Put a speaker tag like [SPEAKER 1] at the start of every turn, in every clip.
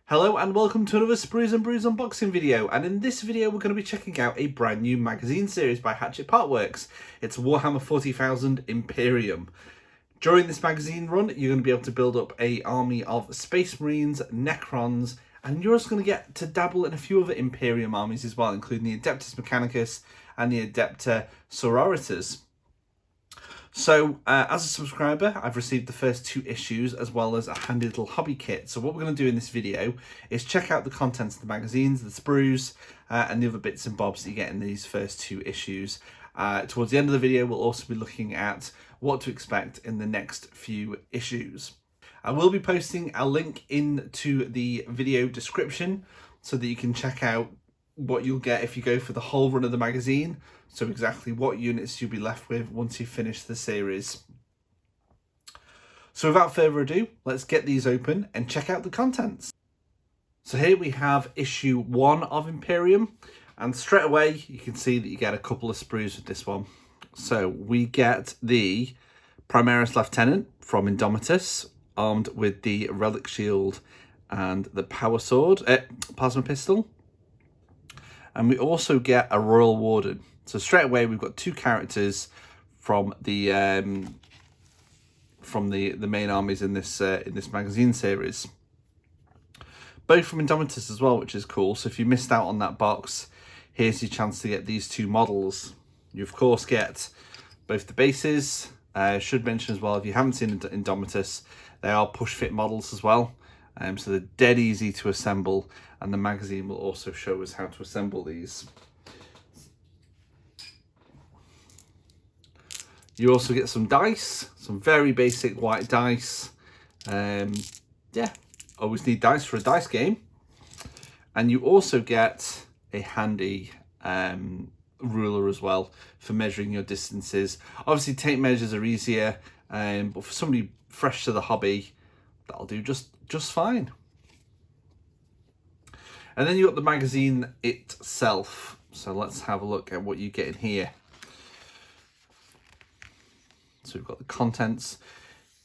[SPEAKER 1] Hello and welcome to another Sprues and Brews unboxing video, and in this video we're going to be checking out a brand new magazine series by Hatchet Partworks. It's Warhammer 40,000 Imperium. During this magazine run you're going to be able to build up an army of Space Marines, Necrons, and you're also going to get to dabble in a few other Imperium armies as well, including the Adeptus Mechanicus and the Adepta Sororitas. So, as a subscriber, I've received the first 2 issues as well as a handy little hobby kit. So what we're going to do in this video is check out the contents of the magazines, the sprues, and the other bits and bobs that you get in these first 2 issues. Towards the end of the video, we'll also be looking at what to expect in the next few issues. I will be posting a link into the video description so that you can check out what you'll get if you go for the whole run of the magazine, so exactly what units you'll be left with once you finish the series. So without further ado, let's get these open and check out the contents. So here we have issue 1 of Imperium, and straight away you can see that you get a couple of sprues with this one. So we get the Primaris Lieutenant from Indomitus, armed with the Relic Shield and the Power Sword, Plasma Pistol. And we also get a Royal Warden. So straight away we've got 2 characters from the main armies in this magazine series. Both from Indomitus as well, which is cool. So if you missed out on that box, here's your chance to get these 2 models. You of course get both the bases. Should mention as well, if you haven't seen Indomitus, they are push fit models as well. So they're dead easy to assemble, and the magazine will also show us how to assemble these. You also get some dice, some very basic white dice. Yeah, always need dice for a dice game. And you also get a handy ruler as well for measuring your distances. Obviously tape measures are easier, but for somebody fresh to the hobby, that'll do just fine. And then you got the magazine itself. So let's have a look at what you get in here. So we've got the contents.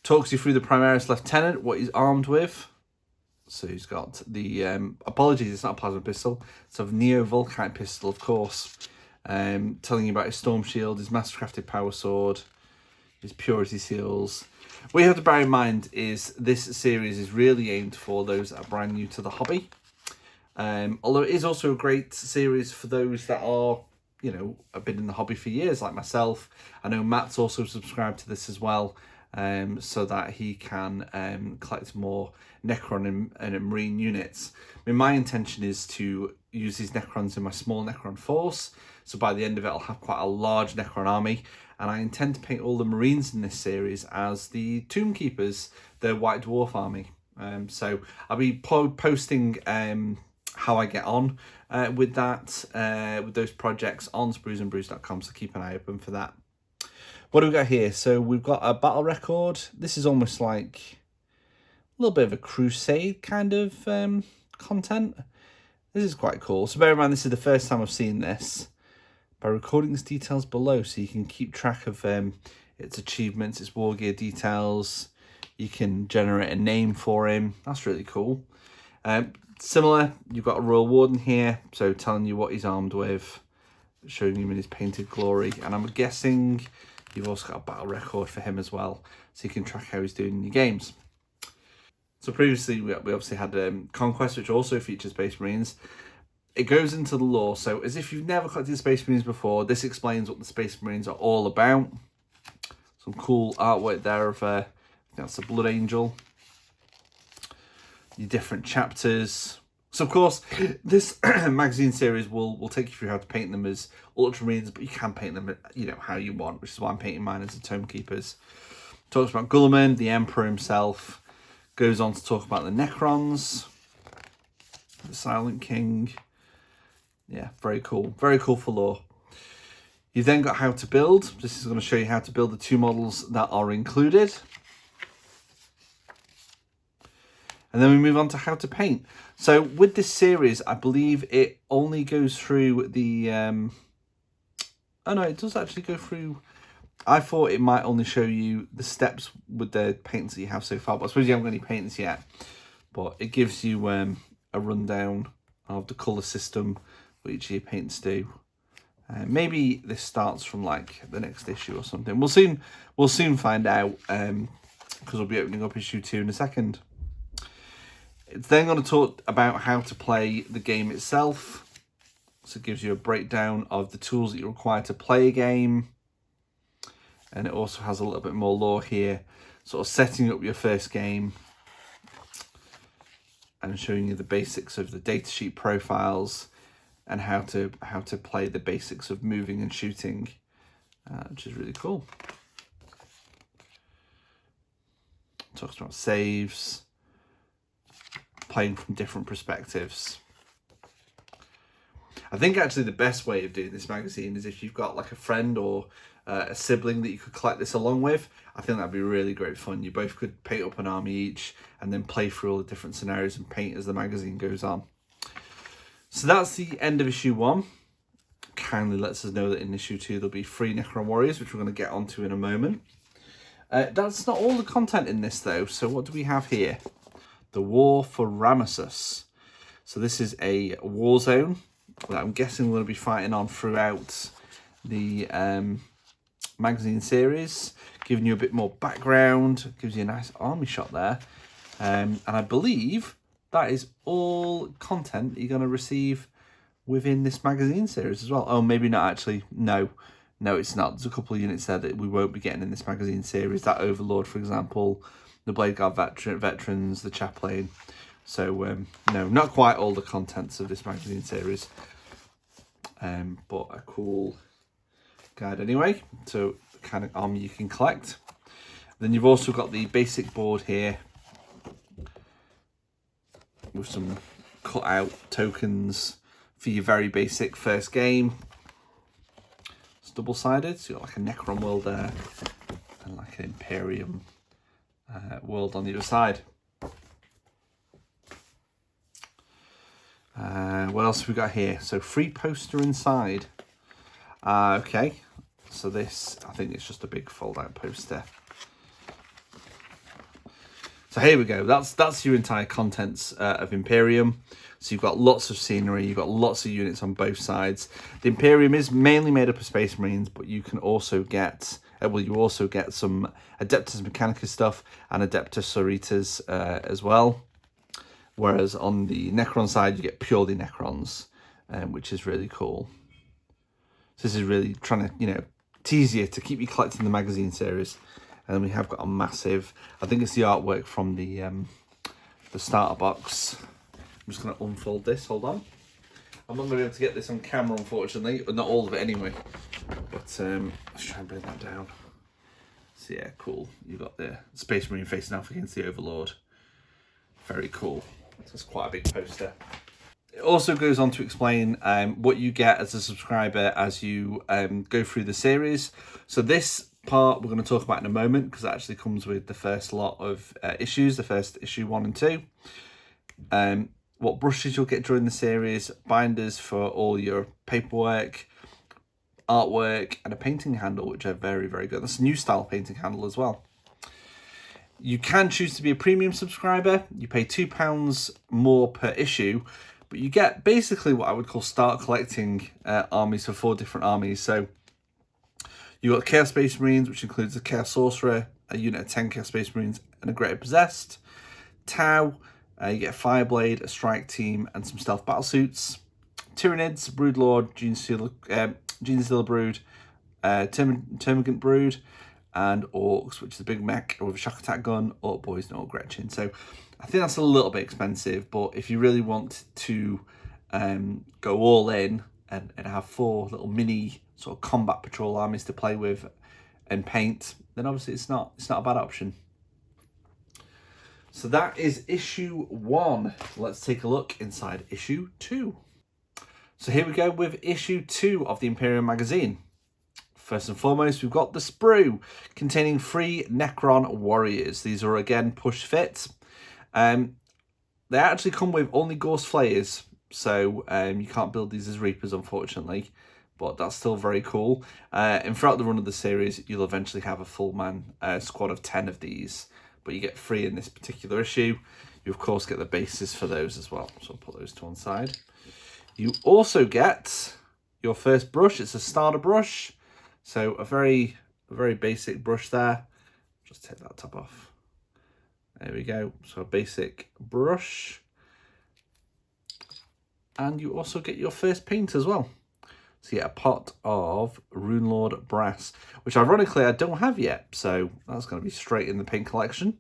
[SPEAKER 1] Talks you through the Primaris Lieutenant, what he's armed with. So he's got the, apologies, it's not a plasma pistol. It's a Neo-Volkite pistol, of course. Telling you about his Storm Shield, his Mastercrafted Power Sword, his Purity Seals. What you have to bear in mind is this series is really aimed for those that are brand new to the hobby. Although it is also a great series for those that are, you know, have been in the hobby for years, like myself. I know Matt's also subscribed to this as well, so that he can collect more Necron and Marine units. I mean, my intention is to use these Necrons in my small Necron force, so by the end of it I'll have quite a large Necron army, and I intend to paint all the Marines in this series as the Tomb Keepers, the White Dwarf army. So I'll be posting how I get on with that, with those projects on spruesandbrews.com, so keep an eye open for that. What do we got here? So we've got a battle record. This is almost like a little bit of a crusade kind of content. This is quite cool. So bear in mind, this is the first time I've seen this. By recording its details below, so you can keep track of its achievements, its war gear details. You can generate a name for him. That's really cool. Similar, you've got a Royal Warden here, so telling you what he's armed with, showing him in his painted glory. And I'm guessing you've also got a battle record for him as well, so you can track how he's doing in your games. So previously we obviously had Conquest, which also features Space Marines. It goes into the lore, so as if you've never collected Space Marines before, this explains what the Space Marines are all about. Some cool artwork there of, I think that's a Blood Angel. Your different chapters. So of course, this magazine series will take you through how to paint them as Ultramarines, but you can paint them, you know, how you want, which is why I'm painting mine as the Tomb Keepers. Talks about Guilliman, the Emperor himself. Goes on to talk about the Necrons, the Silent King. Yeah, very cool. Very cool for lore. You've then got how to build. This is going to show you how to build the 2 models that are included. And then we move on to how to paint. So with this series, I believe it only goes through the... oh no, it does actually go through... I thought it might only show you the steps with the paints that you have so far, but I suppose you haven't got any paints yet. But it gives you a rundown of the colour system, what each of your paints do. Maybe this starts from like the next issue or something. We'll soon find out, because we'll be opening up issue 2 in a second. It's then going to talk about how to play the game itself. So it gives you a breakdown of the tools that you require to play a game. And it also has a little bit more lore here, sort of setting up your first game and showing you the basics of the datasheet profiles and how to play the basics of moving and shooting, which is really cool. Talks about saves, playing from different perspectives. I think actually the best way of doing this magazine is if you've got like a friend or a sibling that you could collect this along with. I think that'd be really great fun. You both could paint up an army each and then play through all the different scenarios and paint as the magazine goes on. So that's the end of issue 1. Kindly lets us know that in issue 2 there'll be 3 Necron warriors, which we're going to get onto in a moment. That's not all the content in this though. So what do we have here? The War for Ramesses. So this is a war zone that I'm guessing we're going to be fighting on throughout the magazine series, giving you a bit more background, gives you a nice army shot there. And I believe that is all content that you're going to receive within this magazine series as well. Oh, maybe not actually. No, it's not. There's a couple of units there that we won't be getting in this magazine series. That Overlord, for example, the Blade Guard veterans, the Chaplain. So, no, not quite all the contents of this magazine series. But a cool guide anyway. So, the kind of army you can collect. Then you've also got the basic board here with some cut out tokens for your very basic first game. It's double-sided, so you've got like a Necron world there and like an Imperium world on the other side. What else have we got here? So free poster inside. Okay, so this, I think it's just a big fold-out poster. So here we go. That's your entire contents of Imperium. So you've got lots of scenery, you've got lots of units on both sides. The Imperium is mainly made up of Space Marines, but you can also get, you also get some Adeptus Mechanicus stuff and Adeptus Sororitas as well. Whereas on the Necron side, you get purely Necrons, which is really cool. So this is really trying to, tease you to keep you collecting the magazine series. And then we have got a massive, I think it's the artwork from the starter box. I'm just going to unfold this, hold on. I'm not going to be able to get this on camera, unfortunately, but not all of it anyway. But let's try and bring that down. So yeah, cool. You've got the Space Marine facing off against the Overlord. Very cool. It's quite a big poster. It also goes on to explain what you get as a subscriber as you go through the series. So this part we're going to talk about in a moment, because it actually comes with the first lot of issues, the first issue 1 and 2. What brushes you'll get during the series, binders for all your paperwork, artwork, and a painting handle, which are very, very good. That's a new style painting handle as well. You can choose to be a premium subscriber. You pay £2 more per issue, but you get basically what I would call start collecting armies for 4 different armies. So you've got Chaos Space Marines, which includes a Chaos Sorcerer, a unit of 10 Chaos Space Marines, and a Greater Possessed. Tau, you get a Fireblade, a Strike Team, and some Stealth Battlesuits. Tyranids, Broodlord, Genestealer Brood, Termagant Brood, and Orcs, which is a big mech with a shock attack gun, Orc Boys, and Orc Gretchen. So I think that's a little bit expensive, but if you really want to go all in and have 4 little mini sort of combat patrol armies to play with and paint, then obviously it's not a bad option. So that is issue 1. Let's take a look inside issue 2. So here we go with issue 2 of the Imperium magazine. First and foremost, we've got the sprue containing 3 Necron warriors. These are again push fit. They actually come with only Ghost Flayers, so you can't build these as Reapers, unfortunately, but that's still very cool. And throughout the run of the series, you'll eventually have a full man squad of 10 of these, but you get 3 in this particular issue. You've You, of course, get the bases for those as well. So I'll put those to one side. You also get your first brush. It's a starter brush. So a very basic brush there. Just take that top off. There we go. So a basic brush. And you also get your first paint as well. So you get a pot of Runelord Brass, which ironically I don't have yet. So that's going to be straight in the paint collection.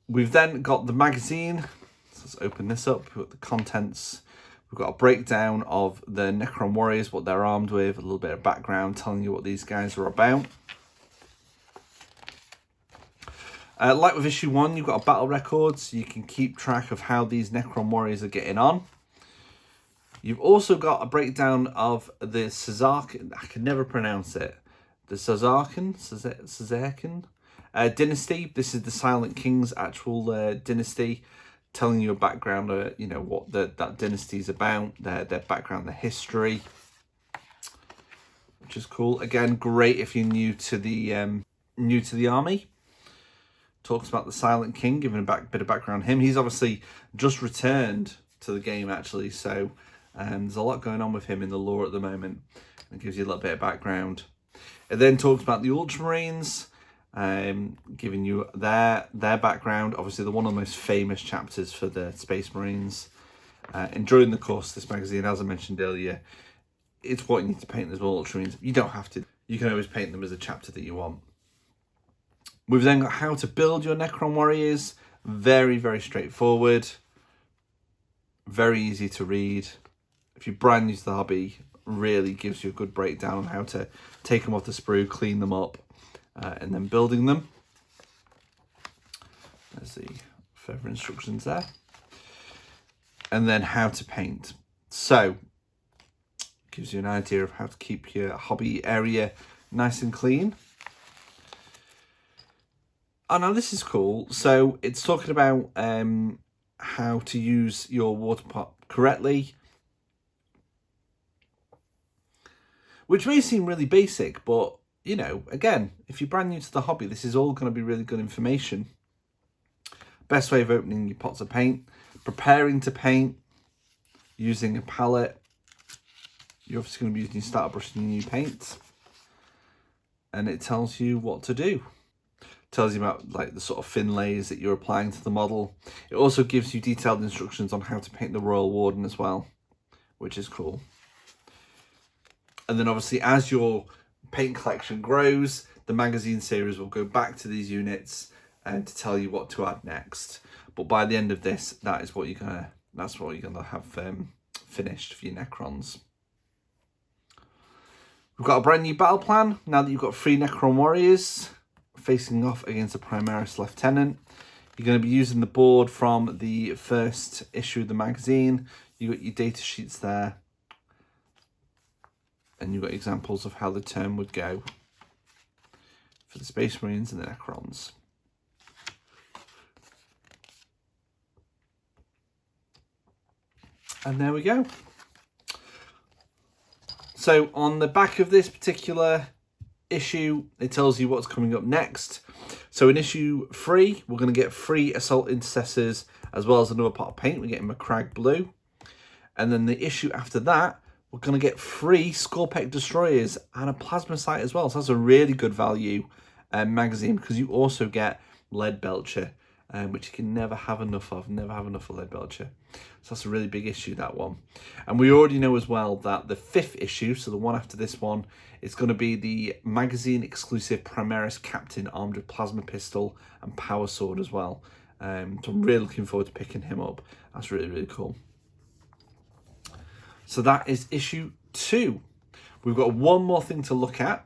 [SPEAKER 1] We've then got the magazine. So let's open this up. We've got the contents. We've got a breakdown of the Necron Warriors, what they're armed with, a little bit of background telling you what these guys are about. Like with issue 1, you've got a battle record, so you can keep track of how these Necron Warriors are getting on. You've also got a breakdown of the Caesarcan, I can never pronounce it, the Caesarcan dynasty. This is the Silent King's actual dynasty, telling you a background, you know, what that dynasty is about, their background, their history, which is cool. Again, great if you're new to the army. Talks about the Silent King, giving a bit of background on him. He's obviously just returned to the game, actually, so there's a lot going on with him in the lore at the moment. It gives you a little bit of background. It then talks about the Ultramarines, giving you their background. Obviously, they're one of the most famous chapters for the Space Marines. And during the course of this magazine, as I mentioned earlier, it's what you need to paint as well, Ultramarines. You don't have to. You can always paint them as a chapter that you want. We've then got how to build your Necron Warriors. Very straightforward. Very easy to read. If you're brand new to the hobby, really gives you a good breakdown on how to take them off the sprue, clean them up, and then building them. There's the further instructions there. And then how to paint. So, gives you an idea of how to keep your hobby area nice and clean. Oh, now this is cool. So it's talking about how to use your water pot correctly, which may seem really basic, but, you know, again, if you're brand new to the hobby, this is all going to be really good information. Best way of opening your pots of paint, preparing to paint, using a palette. You're obviously going to be using your starter brush and your new paint. And it tells you what to do. Tells you about like the sort of thin layers that you're applying to the model. It also gives you detailed instructions on how to paint the Royal Warden as well, which is cool. And then obviously as your paint collection grows, the magazine series will go back to these units and to tell you what to add next. But by the end of this, that's what you're gonna have finished for your Necrons. We've got a brand new battle plan now that you've got 3 Necron Warriors facing off against a Primaris Lieutenant. You're going to be using the board from the first issue of the magazine. You got your data sheets there, and you've got examples of how the turn would go for the Space Marines and the Necrons. And there we go. So on the back of this particular issue, it tells you what's coming up next. So in issue 3, we're going to get 3 Assault Intercessors as well as another pot of paint. We're getting Macragge Blue. And then the issue after that, we're going to get 3 Scorpec Destroyers and a Plasma Sight as well. So that's a really good value magazine, because you also get Lead Belcher, which you can never have enough of. Never have enough of Lead Belcher. So that's a really big issue, that one. And we already know as well that the 5th issue, so the one after this one, is going to be the magazine exclusive Primaris Captain armed with Plasma Pistol and Power Sword as well. So I'm really looking forward to picking him up. That's really cool. So that is issue 2. We've got one more thing to look at,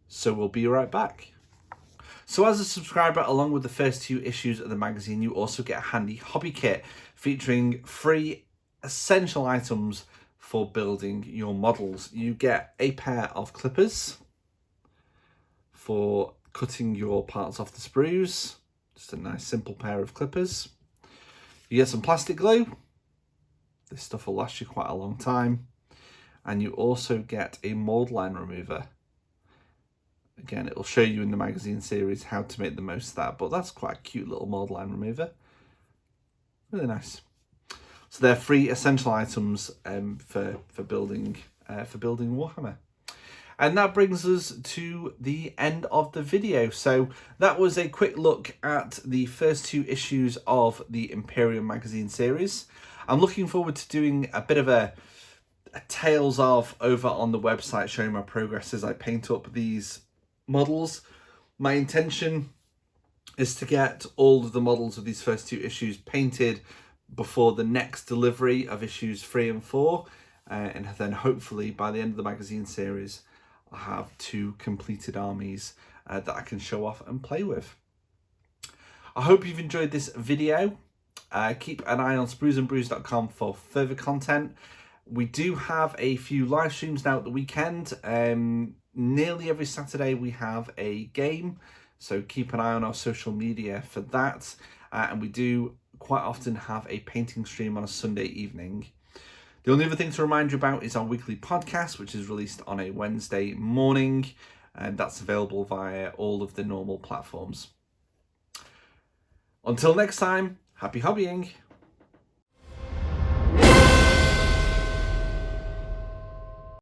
[SPEAKER 1] so we'll be right back. So as a subscriber, along with the first 2 issues of the magazine, you also get a handy hobby kit featuring 3 essential items for building your models. You get a pair of clippers for cutting your parts off the sprues. Just a nice simple pair of clippers. You get some plastic glue. This stuff will last you quite a long time. And you also get a mold line remover. Again, it'll show you in the magazine series how to make the most of that, but that's quite a cute little model line remover. Really nice. So they're free essential items for building Warhammer. And that brings us to the end of the video. So that was a quick look at the first 2 issues of the Imperium magazine series. I'm looking forward to doing a bit of a tales of over on the website, showing my progress as I paint up these models. My intention is to get all of the models of these first 2 issues painted before the next delivery of issues 3 and 4. And then hopefully by the end of the magazine series, I have 2 completed armies that I can show off and play with. I hope you've enjoyed this video. Keep an eye on spruesandbrews.com for further content. We do have a few live streams now at the weekend. Nearly every Saturday we have a game, so keep an eye on our social media for that. And we do quite often have a painting stream on a Sunday evening. The only other thing to remind you about is our weekly podcast, which is released on a Wednesday morning, and that's available via all of the normal platforms. Until next time, happy hobbying!